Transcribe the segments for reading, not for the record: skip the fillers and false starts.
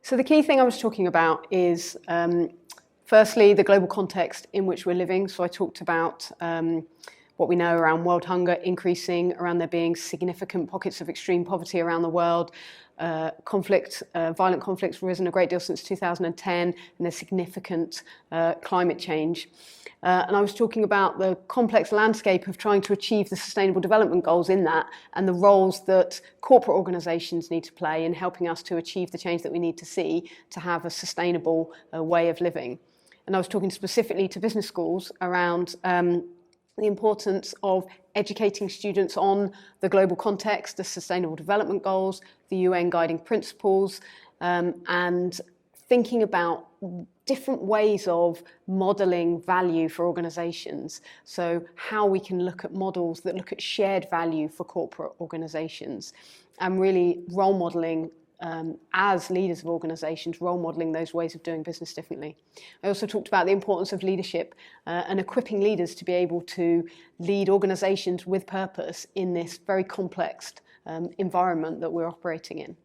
So the key thing I was talking about is, firstly, the global context in which we're living. So I talked about what we know around world hunger increasing, around there being significant pockets of extreme poverty around the world, violent conflicts risen a great deal since 2010, and there's significant climate change. And I was talking about the complex landscape of trying to achieve the Sustainable Development Goals in that, and the roles that corporate organisations need to play in helping us to achieve the change that we need to see to have a sustainable way of living. And I was talking specifically to business schools around the importance of educating students on the global context, the Sustainable Development Goals, the UN Guiding Principles, and thinking about different ways of modelling value for organisations. So how we can look at models that look at shared value for corporate organisations, and really role modelling as leaders of organisations, role modelling those ways of doing business differently. I also talked about the importance of leadership and equipping leaders to be able to lead organisations with purpose in this very complex environment that we're operating in.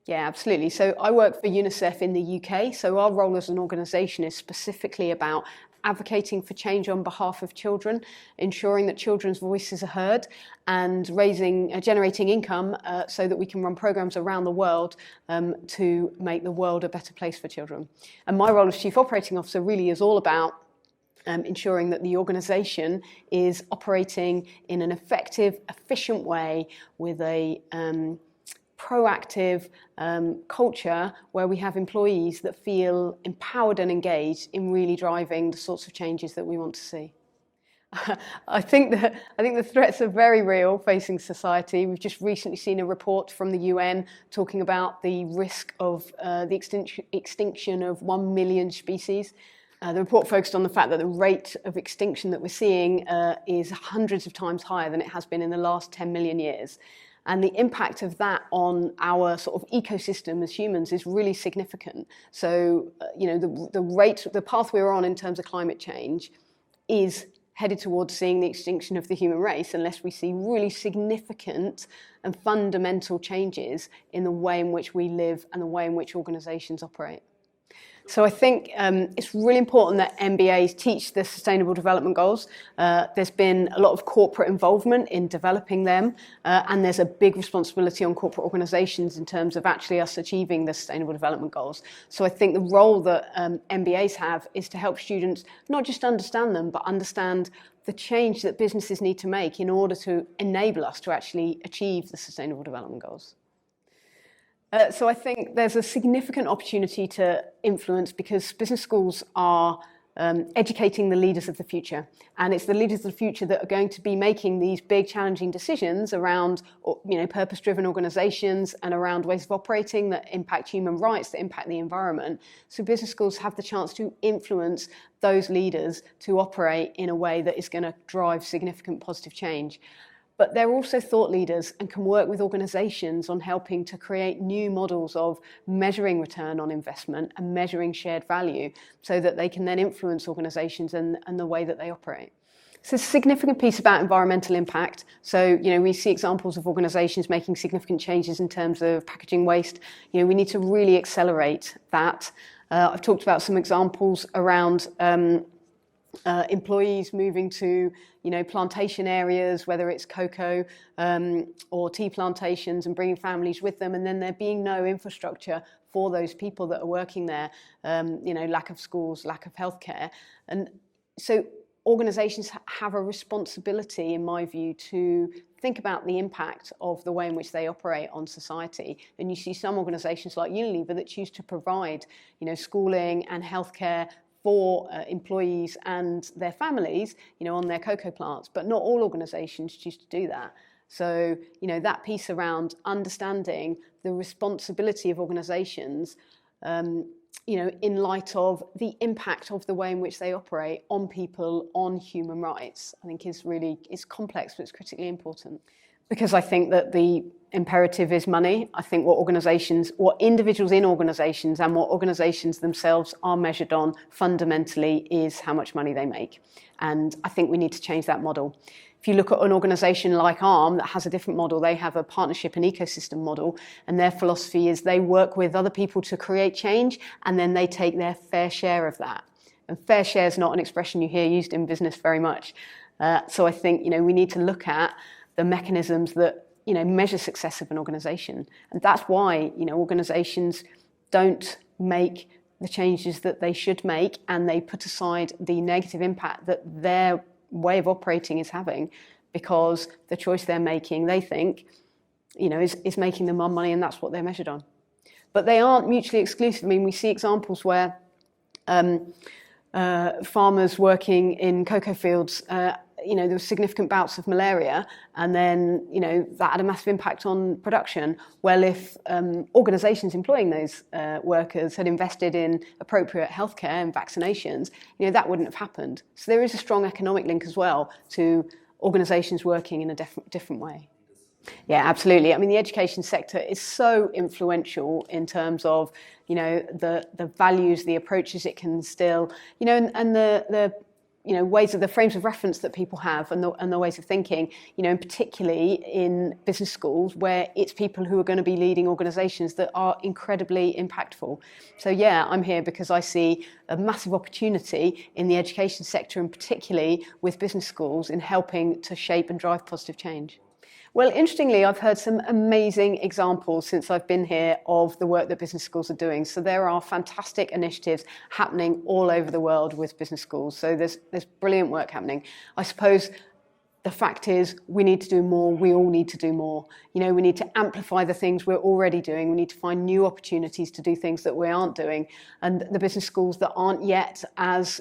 Yeah, absolutely. So I work for UNICEF in the UK. So our role as an organisation is specifically about advocating for change on behalf of children, ensuring that children's voices are heard, and generating income so that we can run programs around the world to make the world a better place for children. And my role as Chief Operating Officer really is all about ensuring that the organisation is operating in an effective, efficient way with a proactive culture where we have employees that feel empowered and engaged in really driving the sorts of changes that we want to see. I think the threats are very real facing society. We've just recently seen a report from the UN talking about the risk of the extinction of 1 million species. The report focused on the fact that the rate of extinction that we're seeing is hundreds of times higher than it has been in the last 10 million years. And the impact of that on our sort of ecosystem as humans is really significant. So, the path we're on in terms of climate change is headed towards seeing the extinction of the human race unless we see really significant and fundamental changes in the way in which we live and the way in which organisations operate. So I think it's really important that MBAs teach the Sustainable Development Goals. There's been a lot of corporate involvement in developing them, and there's a big responsibility on corporate organisations in terms of actually us achieving the Sustainable Development Goals. So I think the role that MBAs have is to help students not just understand them, but understand the change that businesses need to make in order to enable us to actually achieve the Sustainable Development Goals. So I think there's a significant opportunity to influence because business schools are educating the leaders of the future. And it's the leaders of the future that are going to be making these big challenging decisions around purpose-driven organisations and around ways of operating that impact human rights, that impact the environment. So business schools have the chance to influence those leaders to operate in a way that is going to drive significant positive change. But they're also thought leaders and can work with organisations on helping to create new models of measuring return on investment and measuring shared value so that they can then influence organisations and the way that they operate. So it's a significant piece about environmental impact. So, we see examples of organisations making significant changes in terms of packaging waste. We need to really accelerate that. I've talked about some examples around employees moving to plantation areas, whether it's cocoa or tea plantations, and bringing families with them, and then there being no infrastructure for those people that are working there, lack of schools, lack of healthcare. And so organisations have a responsibility, in my view, to think about the impact of the way in which they operate on society. And you see some organisations like Unilever that choose to provide schooling and healthcare for employees and their families, on their cocoa plants. But not all organisations choose to do that. So, that piece around understanding the responsibility of organisations, in light of the impact of the way in which they operate on people, on human rights, I think is complex, but it's critically important. Because I think that the imperative is money. I think what individuals in organisations and what organisations themselves are measured on fundamentally is how much money they make. And I think we need to change that model. If If you look at an organisation like ARM that has a different model, they have a partnership and ecosystem model, and their philosophy is they work with other people to create change, and then they take their fair share of that. And fair share is not an expression you hear used in business very much. So I think, we need to look at the mechanisms that, measure success of an organisation. And that's why, organisations don't make the changes that they should make, and they put aside the negative impact that their way of operating is having, because the choice they're making, they think, is making them more money, and that's what they're measured on. But they aren't mutually exclusive. I mean, we see examples where farmers working in cocoa fields, there were significant bouts of malaria, and then, that had a massive impact on production. Well, if organisations employing those workers had invested in appropriate healthcare and vaccinations, that wouldn't have happened. So there is a strong economic link as well to organisations working in a different way. Yeah, absolutely. I mean, the education sector is so influential in terms of, the values, the approaches it can instill, and the ways of the frames of reference that people have, and the ways of thinking, and particularly in business schools where it's people who are going to be leading organisations that are incredibly impactful. So yeah, I'm here because I see a massive opportunity in the education sector, and particularly with business schools, in helping to shape and drive positive change. Well, interestingly, I've heard some amazing examples since I've been here of the work that business schools are doing. So there are fantastic initiatives happening all over the world with business schools. So there's brilliant work happening. I suppose the fact is we need to do more. We all need to do more. We need to amplify the things we're already doing. We need to find new opportunities to do things that we aren't doing. And the business schools that aren't yet as,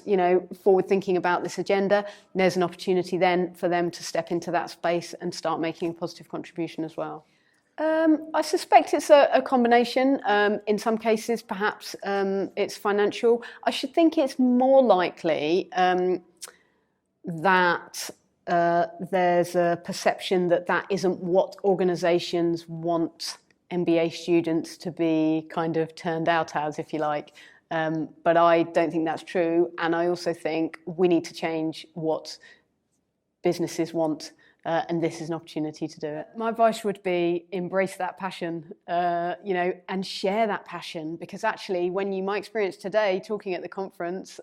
forward thinking about this agenda, there's an opportunity then for them to step into that space and start making a positive contribution as well. I suspect it's a combination. In some cases, perhaps it's financial. I should think it's more likely that there's a perception that isn't what organisations want MBA students to be kind of turned out as, if you like. But I don't think that's true. And I also think we need to change what businesses want. And this is an opportunity to do it. My advice would be embrace that passion, and share that passion, because actually my experience today talking at the conference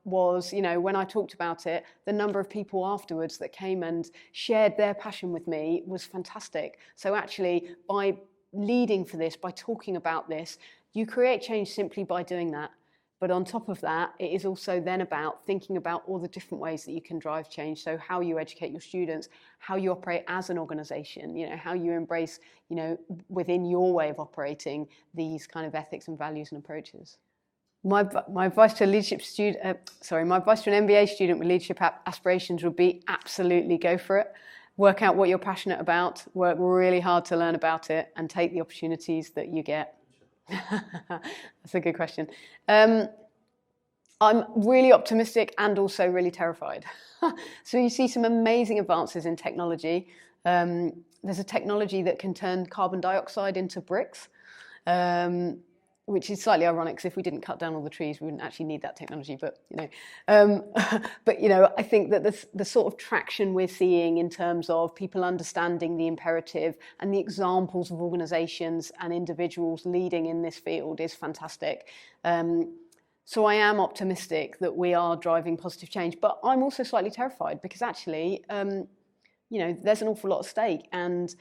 was, when I talked about it, the number of people afterwards that came and shared their passion with me was fantastic. So actually, by leading for this, by talking about this, you create change simply by doing that. But on top of that, it is also then about thinking about all the different ways that you can drive change. So how you educate your students, how you operate as an organisation, how you embrace, within your way of operating, these kind of ethics and values and approaches. My advice to an MBA student with leadership aspirations would be absolutely go for it. Work out what you're passionate about, work really hard to learn about it, and take the opportunities that you get. That's a good question. I'm really optimistic and also really terrified. So you see some amazing advances in technology. There's a technology that can turn carbon dioxide into bricks, which is slightly ironic, because if we didn't cut down all the trees, we wouldn't actually need that technology. But I think that the sort of traction we're seeing in terms of people understanding the imperative and the examples of organisations and individuals leading in this field is fantastic. So I am optimistic that we are driving positive change, but I'm also slightly terrified, because actually, there's an awful lot at stake, and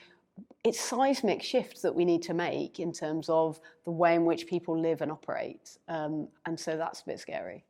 it's seismic shifts that we need to make in terms of the way in which people live and operate. And so that's a bit scary.